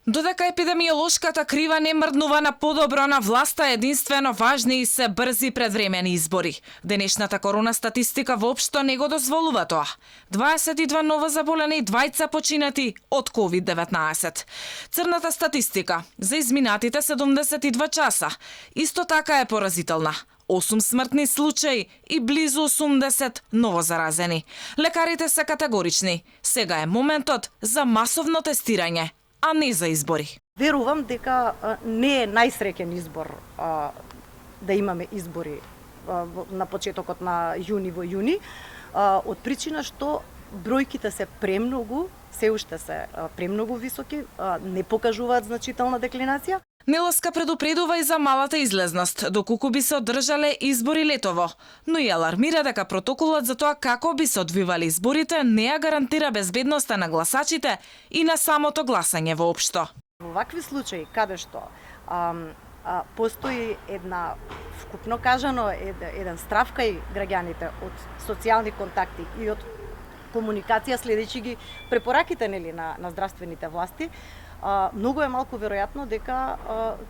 Додека епидемиолошката крива не мрднува на подобро на власта, единствено важни и се брзи предвремени избори. Денешната корона статистика воопшто не го дозволува тоа. 22 ново заболени и 2 починати од COVID-19. Црната статистика за изминатите 72 часа исто така е поразителна. 8 смртни случаи и близу 80 новозаразени. Лекарите се категорични. Сега е моментот за масовно тестирање, а не за избори. Верувам дека не е најсреќен избор да имаме избори на почетокот на јуни во јуни, од причина што бројките се премногу, се уште се премногу високи, не покажуваат значителна деклинација. Неласка предупредува и за малата излезност, доколку би се одржале избори летово, но и алармира дека протоколот за тоа како би се одвивали изборите не ја гарантира безбедноста на гласачите и на самото гласање воопшто. Во вакви случаи, каде што постои една, вкупно кажано, еден страв кај граѓаните од социјални контакти и од комуникација следејќи ги препораките на здравствените власти, многу е малку веројатно дека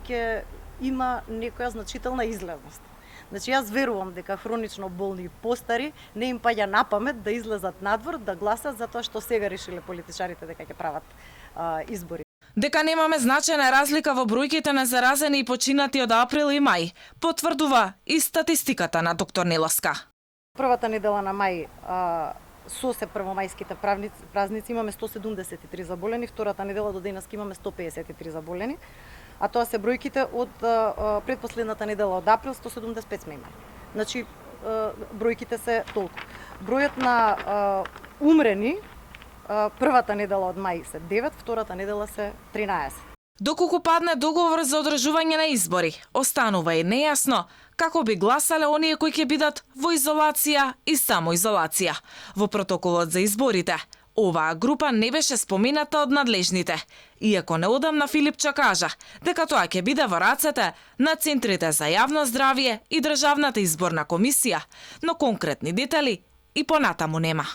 ќе има некоја значителна излезност. Значи, јас верувам дека хронично болни и постари не им паѓа на памет да излезат надвор, да гласат затоа што сега решиле политичарите дека ќе прават избори. Дека немаме значајна разлика во бројките на заразени и починати од април и мај, потврдува и статистиката на доктор Неласка. Првата недела на мај со се првомајските празници имаме 173 заболени, втората недела до денес имаме 153 заболени, а тоа се бројките од предпоследната недела од април 175 сме имали. Значи бројките се толку. Бројот на умрени првата недела од мај се 9, втората недела се 13. Доколку падне договор за одржување на избори, останува и нејасно како би гласале оние кои ќе бидат во изолација и самоизолација. Во протоколот за изборите, оваа група не беше спомената од надлежните, иако неодамна Филипча кажа дека тоа ќе биде во рацете на центрите за јавно здравје и Државната изборна комисија, но конкретни детали и понатаму нема.